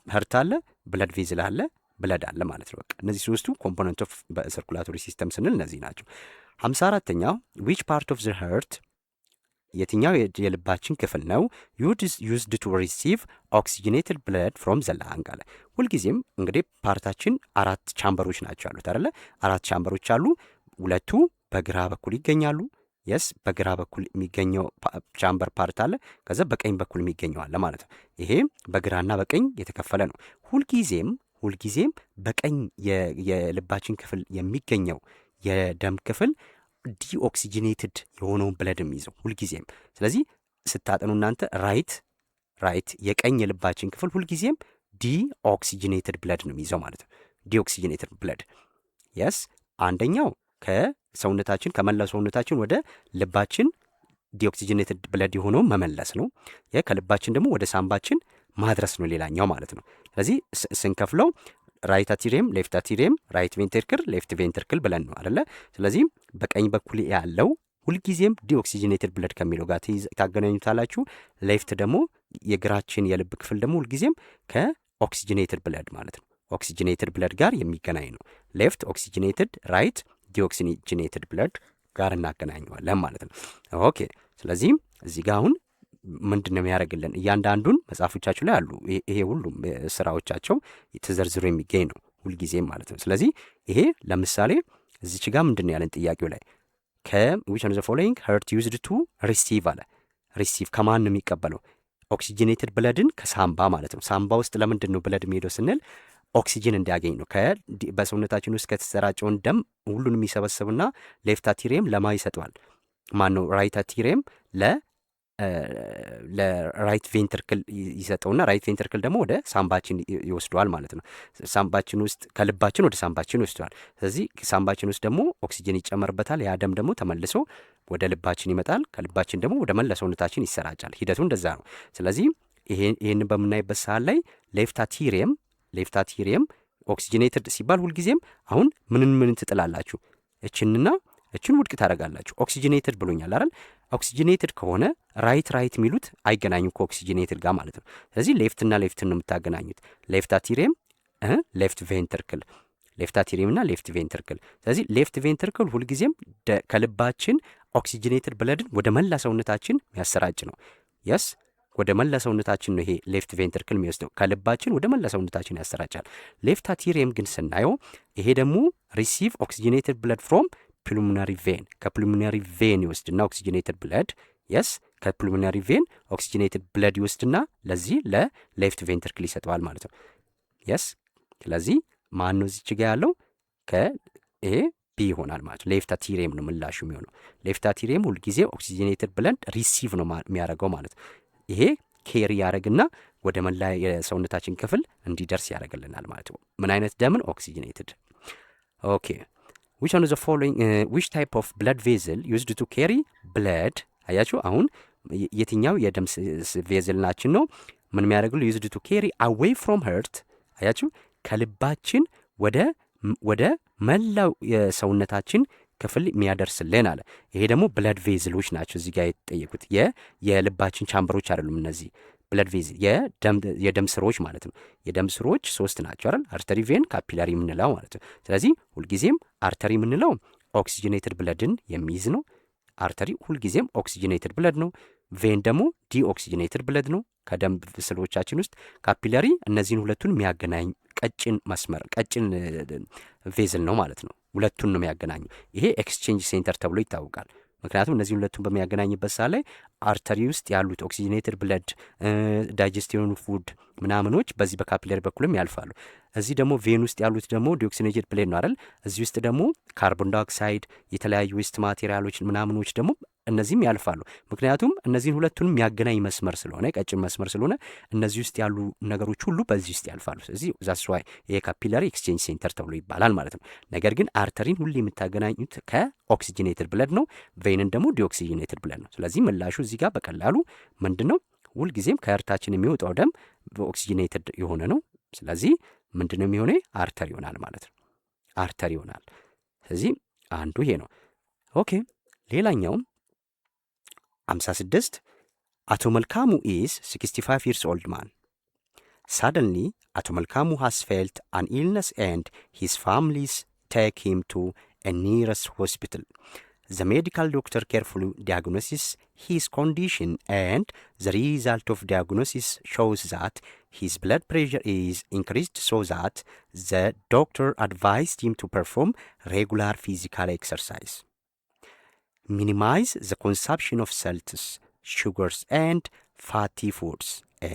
ሀርት አለ፣ ብለድ ቬዝል አለ፣ ብለድ አለ ማለት ነው። በቃ እነዚህ ሶስቱ ኮምፖነንት ኦፍ ሰርኩላቶሪ ሲስተም ስንል እነዚህ ናቸው። 54ኛው which part of the heart የትኛው የልባችን ክፍል ነው used to receive oxygenated blood from the lung አለ። ሁልጊዜም እንግዲህ ፓርታችን አራት ቻምበሮች ናቸው ያሉት አይደለ? አራት ቻምበሮች አሉ። ሁለቱ በግራ በኩል ይገኛሉ። የስ በግራ በኩል የሚገኘው ቻምበር ፓርት አለ። ከዛ በቀኝ በኩል የሚገኘው አለ ማለት ነው። ይሄ በግራና በቀኝ የተከፈለ ነው። ሁልጊዜም በቀኝ የልባችን ክፍል የሚገኘው የደም ክፍል ዲኦክሲጂኔትድ የሆነውን ብለድ የሚይዘው ሁልጊዜም። ስለዚህ ስታጠኑ እናንተ ራይት የቀኝ የልባችን ክፍል ሁልጊዜም ዲኦክሲጂኔትድ ብለድ ነው የሚይዘው ማለት ነው። ዲኦክሲጂኔትድ ብለድ የስ አንደኛው ከሰውነታችን ከመላው ሰውነታችን ወደ ልባችን ዲኦክሲጂኔትድ ብለድ የሆነው መመለስ ነው። ከልባችን ደግሞ ወደ ሳምባችን ማድረስ ነው ሌላኛው ማለት ነው። ስለዚህ ስንከፍለው ራይት አቲሪየም፣ ሌፍት አቲሪየም፣ ራይት ቬንትሪክል፣ ሌፍት ቬንትሪክል ብለን ነው አይደለ? ስለዚህ በቀኝ በኩል ያለው ሁልጊዜም ዲኦክሲጂኔትድ ብለድ ከሚለው ጋር ታገናኙታላችሁ። ሌፍት ደግሞ የግራችን የልብ ክፍል ደግሞ ሁልጊዜም ከኦክሲጂኔትድ ብለድ ማለት ነው ኦክሲጂኔትድ ብለድ ጋር የሚገናኝ ነው። ሌፍት ኦክሲጂኔትድ፣ ራይት ዲኦክሲጂኔትድ ብለድ ጋር እናገናኘዋለን ማለት ነው። ኦኬ ስለዚህም እዚህ ጋር አሁን ምንድን ነው የሚያደርግልን? እያንዳንዱን መጽሐፎቻችሁ ላይ አሉ። ይሄ ሁሉም ስራዎቻቸው ተዘርዝሮ የሚገኝ ነው ሁልጊዜም ማለት ነው። ስለዚህ ይሄ ለምሳሌ እዚች ጋር ምንድን ነው ያለን ጥያቄው ላይ which one of the following heart used to receive አለ። ሪሲቭ ከማን ነው የሚቀበለው? ኦክሲጂኔትድ ብለድን ከሳምባ ማለት ነው። ሳምባ ውስጥ ለምንድን ነው ብለድ የሚሄደው ስንል ኦክሲጅን እንዲያገኝ ነው። በሰውነታችን ውስጥ ከተሰራጨውን ደም ሁሉን የሚሰበስብና ሌፍት አቲሪየም ለማ ይሰጠዋል። ማን ነው? ራይት አቲሪየም ለራይት ቬንትርክል ይሰጠውና ራይት ቬንትርክል ደግሞ ወደ ሳምባችን ይወስደዋል ማለት ነው። ሳምባችን ውስጥ ከልባችን ወደ ሳምባችን ይወስደዋል። ስለዚህ ሳምባችን ውስጥ ደግሞ ኦክሲጅን ይጨመርበታል። ያ ደም ደግሞ ተመልሶ ወደ ልባችን ይመጣል። ከልባችን ደግሞ ወደ መላ ሰውነታችን ይሰራጫል። ሂደቱ እንደዛ ነው። ስለዚህ ይህን በምናይበት ሰዓት ላይ ሌፍት አቲሪየም ኦክሲጅኔትድ ሲባል ሁልጊዜም አሁን ምን ትጥላላችሁ? እችን ውድቅ ታደርጋላችሁ። ኦክሲጅኔትድ ብሎኛል አይደል? ኦክሲጅኔትድ ከሆነ ራይት የሚሉት አይገናኙም ከኦክሲጅኔትድ ጋር ማለት ነው። ስለዚህ ሌፍትና ሌፍትን ነው የምታገናኙት። ሌፍት አቲሪየም ሌፍት ቬንትርክል፣ ሌፍት አቲሪየም እና ሌፍት ቬንትርክል። ስለዚህ ሌፍት ቬንትርክል ሁልጊዜም ከልባችን ኦክሲጅኔትድ ብለድን ወደ መላ ሰውነታችን የሚያሰራጭ ነው። የስ ወደ መላ ሰውነታችን ነው ይሄ ሌፍት ቬንትርክል የሚወስደው። ከልባችን ወደ መላ ሰውነታችን ያሰራጫል። ሌፍት አቲሪየም ግን ስናየው ይሄ ደግሞ ሪሲቭ ኦክሲጅኔትድ ብለድ ፍሮም ፕሉሚናሪ ቬን ከፕሉሚናሪ ቬን ይወስድና ኦክሲጅኔትድ ብለድ የስ ከፕሉሚናሪ ቬን ኦክሲጅኔትድ ብለድ ይወስድና ለዚህ ለሌፍት ቬንትርክል ይሰጠዋል ማለት ነው። የስ ስለዚህ ማን ነው እዚች ጋ ያለው? ይሄ ቢ ይሆናል ማለት ነው። ሌፍት አቲሪየም ነው ምላሹ የሚሆነው። ሌፍት አቲሪየም ሁልጊዜ ኦክሲጅኔትድ ብለድ ሪሲቭ ነው የሚያደርገው ማለት ነው። ይሄ ኬሪ ያደረግና ወደ መላ የሰውነታችን ክፍል እንዲደርስ ያደርግልናል ማለት ነው። ምን አይነት ደምን? ኦክሲጅኔትድ። ኦኬ which one of the following which type of blood vessel used to carry blood አያችሁ አሁን የትኛው የደም ቬዝል ናችን ነው ምን የሚያደርግሉ used to carry away from heart አያችሁ ከልባችን ወደ መላው የሰውነታችን ክፍል የሚያደርስልን አለ። ይሄ ደግሞ ብለድ ቬዝሎች ናቸው እዚህ ጋር የተጠየቁት። የልባችን ቻምበሮች አይደሉም እነዚህ ብለድ ቬዝ የደም ስሮች ማለት ነው። የደም ስሮች 3 ናቸው አይደል? አርተሪ፣ ቬን፣ ካፒላሪ የምንለው ማለት ነው። ስለዚህ ሁልጊዜም አርተሪ የምንለው ኦክሲጅኔትድ ብለድን የሚይዝ ነው። አርተሪ ሁልጊዜም ኦክሲጅኔትድ ብለድ ነው። ቬን ደግሞ ዲኦክሲጅኔትድ ብለድ ነው ከደም ስሎቻችን ውስጥ። ካፒላሪ እነዚህን ሁለቱን የሚያገናኝ ቀጭን መስመር ቀጭን ቬዝል ነው ማለት ነው። ሁለቱን ነው የሚያገናኙ። ይሄ ኤክስቼንጅ ሴንተር ተብሎ ይታወቃል። ምክንያቱም እነዚህ ሁለቱን በሚያገናኝበት ሰዓት ላይ አርተሪ ውስጥ ያሉት ኦክሲጅኔትድ ብለድ ዳይጀስት የሆኑ ፉድ ምናምኖች በዚህ በካፒለሪ በኩልም ያልፋሉ። እዚህ ደግሞ ቬን ውስጥ ያሉት ደግሞ ዲኦክሲኔትድ ብለድ ነው አይደል? እዚህ ውስጥ ደግሞ ካርቦን ዳይኦክሳይድ የተለያዩ ዌስት ማቴሪያሎች ምናምኖች ደግሞ እነዚህም ያልፋሉ። ምክንያቱም እነዚህን ሁለቱንም የሚያገናኝ መስመር ስለሆነ ቀጭን መስመር ስለሆነ እነዚህ ውስጥ ያሉ ነገሮች ሁሉ በዚህ ውስጥ ያልፋሉ። ስለዚህ ዛስ ዋይ ይሄ ካፒላሪ ኤክስቼንጅ ሴንተር ተብሎ ይባላል ማለት ነው። ነገር ግን አርተሪን ሁሌ የምታገናኙት ከኦክሲጂኔትድ ብለድ ነው፣ ቬንን ደግሞ ዲኦክሲጂኔትድ ብለድ ነው። ስለዚህ ምላሹ እዚህ ጋር በቀላሉ ምንድን ነው? ሁልጊዜም ከእርታችን የሚወጣው ደም በኦክሲጂኔትድ የሆነ ነው። ስለዚህ ምንድን ነው የሚሆነ? አርተሪ ይሆናል ማለት ነው። አርተሪ ይሆናል። ስለዚህ አንዱ ይሄ ነው። ኦኬ ሌላኛውም 56 አቶ መልካሙ is 65 years old man. Suddenly, Ato Malkamu has felt an illness and his families take him to a nearest hospital. The medical doctor carefully diagnoses his condition and the result of diagnosis shows that his blood pressure is increased, so that the doctor advised him to perform regular physical exercise, minimize the consumption of salts, sugars, and fatty foods,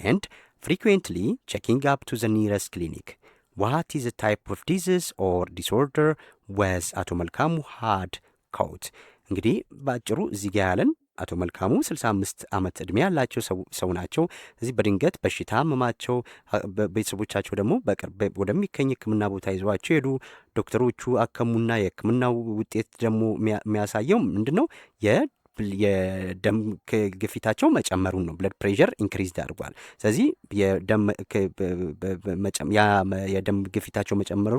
and frequently checking up to the nearest clinic. What is the type of disease or disorder was Ato Malkamu had caught? እንግዲህ በአጭሩ እዚህ ጋ ያለን አቶ መልካሙ 65 ዓመት ዕድሜ ያላቸው ሰው ናቸው። እዚህ በድንገት በሽታ አመማቸው። ቤተሰቦቻቸው ደግሞ በቅርብ ወደሚገኝ ሕክምና ቦታ ይዘዋቸው ሄዱ። ዶክተሮቹ አከሙና የሕክምናው ውጤት ደግሞ የሚያሳየው ምንድን ነው? የደም ግፊታቸው መጨመሩን ነው። ብለድ ፕሬሸር ኢንክሪዝድ አድርጓል። ስለዚህ የደም ግፊታቸው መጨመሩ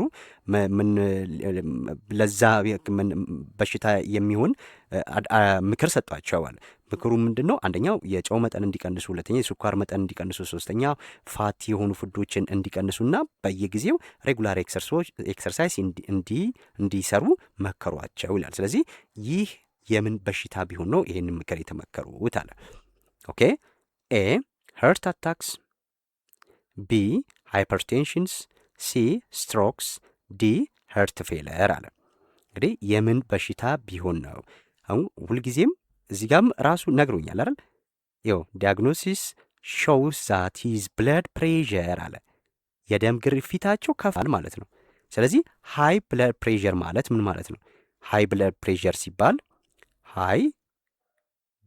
ለዛ በሽታ የሚሆን ምክር ሰጧቸዋል። ምክሩ ምንድን ነው? አንደኛው የጨው መጠን እንዲቀንሱ፣ ሁለተኛ የስኳር መጠን እንዲቀንሱ፣ ሶስተኛ ፋቲ የሆኑ ፉዶችን እንዲቀንሱና በየጊዜው ሬጉላር ኤክሰርሳይዝ እንዲሰሩ መከሯቸው ይላል። ስለዚህ ይህ የምን በሽታ ቢሆን ነው ይሄንን ምክር የተመከሩት አለ። ኦኬ ኤ ሀርት አታክስ፣ ቢ ሃይፐርቴንሽንስ፣ ሲ ስትሮክስ፣ ዲ ሀርት ፌለር አለ። እንግዲህ የምን በሽታ ቢሆን ነው? አሁን ሁልጊዜም እዚህ ጋርም ራሱ ነግሮኛል አይደል? ይኸው ዲያግኖሲስ ሾውስ ዛት ሂዝ ብለድ ፕሬሸር አለ። የደም ግፊታቸው ከፋል ማለት ነው። ስለዚህ ሃይ ብለድ ፕሬሸር ማለት ምን ማለት ነው? ሃይ ብለድ ፕሬሸር ሲባል ሃይ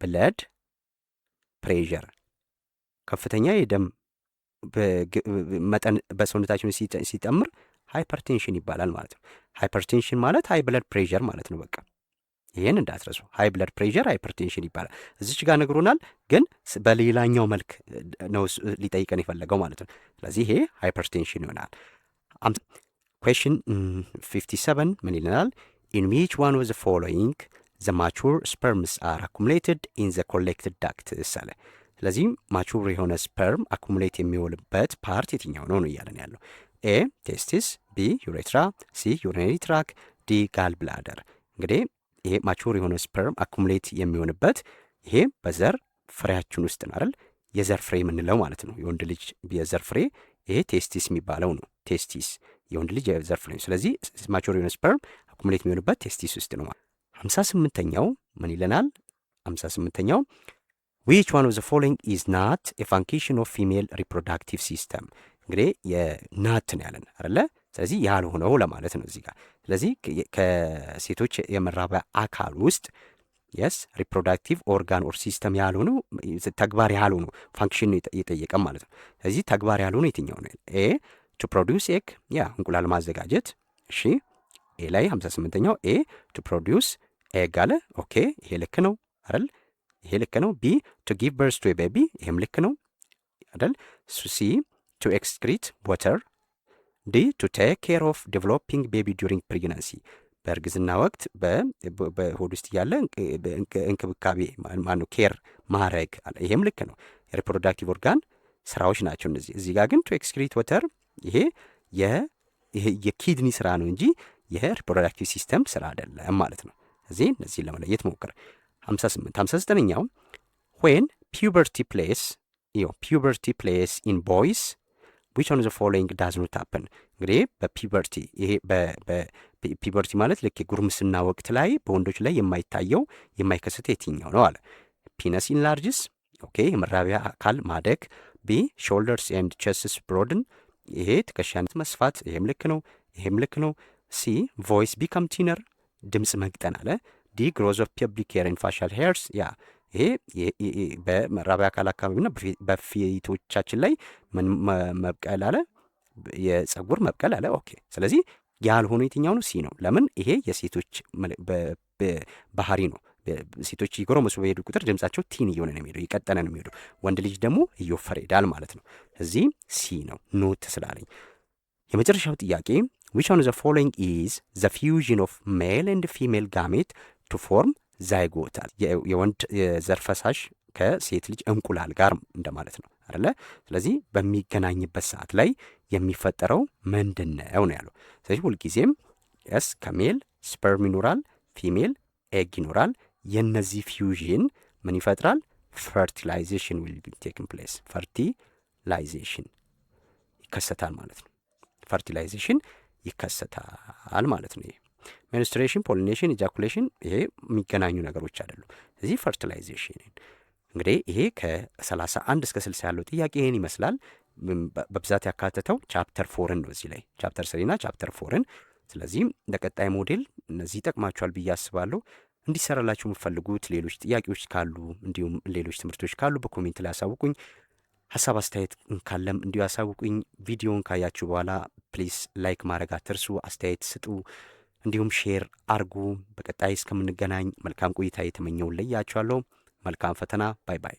ብለድ ፕሬሸር ከፍተኛ የደም መጠን በሰውነታችን ሲጨምር ሃይፐርቴንሽን ይባላል ማለት ነው። ሃይፐርቴንሽን ማለት ሃይ ብለድ ፕሬሸር ማለት ነው። በቃ ይህን እንዳትረሱ። ሃይ ብለድ ፕሬሸር ሃይፐርቴንሽን ይባላል። እዚች ጋር ነግሮናል፣ ግን በሌላኛው መልክ ነው ሊጠይቀን የፈለገው ማለት ነው። ስለዚህ ይሄ ሃይፐርቴንሽን ይሆናል። ኩዌስችን 57 ምን ይለናል? ኢን ዊች ዋን ኦፍ ዘ ፎሎዊንግ the mature sperms are accumulated in the collected ducts አለ። ስለዚህ ማቹር የሆነ ስፐርም አኩሙሌት የሚውልበት ፓርት የትኛው ነው ነው እያለን ያለው። ኤ ቴስቲስ፣ ቢ ዩሬትራ፣ ሲ ዩሪነሪ ትራክ፣ ዲ ጋል ብላደር። እንግዲህ ይሄ ማቹር የሆነ ስፐርም አኩሙሌት የሚሆንበት ይሄ በዘር ፍሬያችን ውስጥ ነው አይደል? የዘር ፍሬ የምንለው ማለት ነው። የወንድ ልጅ የዘር ፍሬ ይሄ ቴስቲስ የሚባለው ነው። ቴስቲስ የወንድ ልጅ የዘር ፍሬ ነው። ስለዚህ ማቹር የሆነ ስፐርም አኩሙሌት የሚሆንበት ቴስቲስ ውስጥ ነው። 58ኛው ምን ይለናል? 58ኛው which one of the following is not a function of female reproductive system? እንግዲህ የናት ነው ያለን አይደለ? ስለዚህ ያልሆነው ለማለት ነው እዚህ ጋር። ስለዚህ ከሴቶች የመራቢያ አካል ውስጥ የስ ሪፕሮዳክቲቭ ኦርጋን ኦር ሲስተም ያልሆኑ ተግባር ያልሆኑ ፋንክሽን የጠየቀ ማለት ነው። ስለዚህ ተግባር ያልሆኑ የትኛው ነው? ኤ ቱ ፕሮዲውስ ኤግ፣ ያ እንቁላል ማዘጋጀት። እሺ ኤ ላይ 58ኛው ኤ ቱ ፕሮዲውስ ኤግ አለ። ኦኬ ይሄ ልክ ነው አይደል? ይሄ ልክ ነው። ቢ ቱ ጊቭ በርዝ ቱ ቤቢ፣ ይሄም ልክ ነው አይደል? ሲ ቱ ኤክስክሪት ዋተር፣ ዲ ቱ ቴክ ኬር ኦፍ ዴቨሎፒንግ ቤቢ ዱሪንግ ፕሬግናንሲ፣ በእርግዝና ወቅት በሆድ ውስጥ እያለ እንክብካቤ ማነው ኬር ማድረግ አለ። ይሄም ልክ ነው። የሪፕሮዳክቲቭ ኦርጋን ስራዎች ናቸው እነዚህ። እዚህ ጋር ግን ቱ ኤክስክሪት ወተር ይሄ የኪድኒ ስራ ነው እንጂ የሪፕሮዳክቲቭ ሲስተም ስራ አይደለም ማለት ነው። እዚህ እነዚህን ለመለየት ሞክር። 59ኛው ዌን ፒውበርቲ ፕሌስ ኢን ቦይስ ዊች ኦን ዘ ፎሎዊንግ ዳዝ ኖት ሃፕን። እንግዲህ በፒውበርቲ ይሄ ፒውበርቲ ማለት ልክ የጉርምስና ወቅት ላይ በወንዶች ላይ የማይታየው የማይከሰተው የትኛው ነው አለ። ፒነስ ኢንላርጅስ፣ ኦኬ የመራቢያ አካል ማደግ። ቢ ሾልደርስ ኤንድ ቸስትስ ብሮድን፣ ይሄ ትከሻነት መስፋት፣ ይሄም ልክ ነው፣ ይሄም ልክ ነው። ሲ ቮይስ ቢካም ቲነር፣ ድምፅ መግጠን አለ። ዲ ግሮዝ ኦፍ ፐብሊክ ሄር ኤንድ ፋሻል ሄርስ፣ ያ ይሄ በመራቢያ አካል አካባቢና በፊቶቻችን ላይ ምን መብቀል አለ? የጸጉር መብቀል አለ። ኦኬ ስለዚህ ያልሆነ የትኛው ነው? ሲ ነው። ለምን? ይሄ የሴቶች ባህሪ ነው። ሴቶች ይጎረመሱ በሄዱ ቁጥር ድምጻቸው ቲን እየሆነ ነው የሚሄደው፣ እየቀጠነ ነው የሚሄደው። ወንድ ልጅ ደግሞ እየወፈረ ሄዳል ማለት ነው። እዚህ ሲ ነው ኖት ስላለኝ። የመጨረሻው ጥያቄ which one of the following is the fusion of male and female gamete to form zygote? የወንድ የዘር ፈሳሽ ከሴት ልጅ እንቁላል ጋር እንደማለት ነው አይደለ? ስለዚህ በሚገናኝበት ሰዓት ላይ የሚፈጠረው ምንድን ነው ነው ያለው። ስለዚህ ሁልጊዜም ኤስ ከሜል ስፐርም ይኖራል፣ ፊሜል ኤግ ይኖራል። የነዚህ ፊውዥን ምን ይፈጥራል? ፈርቲላይዜሽን ዊል ቢ ቴክን ፕሌስ። ፈርቲላይዜሽን ይከሰታል ማለት ነው። ፈርቲላይዜሽን ይከሰታል ማለት ነው። ይሄ ሜንስትሬሽን፣ ፖሊኔሽን፣ ኢጃኩሌሽን ይሄ የሚገናኙ ነገሮች አይደሉም። ስለዚህ ፈርቲላይዜሽን እንግዲህ ይሄ ከ31 እስከ 60 ያለው ጥያቄ ይሄን ይመስላል። በብዛት ያካተተው ቻፕተር 4ን ነው። እዚህ ላይ ቻፕተር 3ና ቻፕተር 4ን። ስለዚህ ለቀጣይ ሞዴል እነዚህ ይጠቅማቸዋል ብዬ አስባለሁ። እንዲሰራላችሁ የምትፈልጉት ሌሎች ጥያቄዎች ካሉ እንዲሁም ሌሎች ትምህርቶች ካሉ በኮሜንት ላይ ያሳውቁኝ። ሀሳብ አስተያየት ካለም እንዲሁ ያሳውቁኝ። ቪዲዮን ካያችሁ በኋላ ፕሊዝ ላይክ ማድረግ አትርሱ፣ አስተያየት ስጡ፣ እንዲሁም ሼር አርጉ። በቀጣይ እስከምንገናኝ መልካም ቆይታ የተመኘውን ለያችኋለሁ። መልካም ፈተና። ባይ ባይ።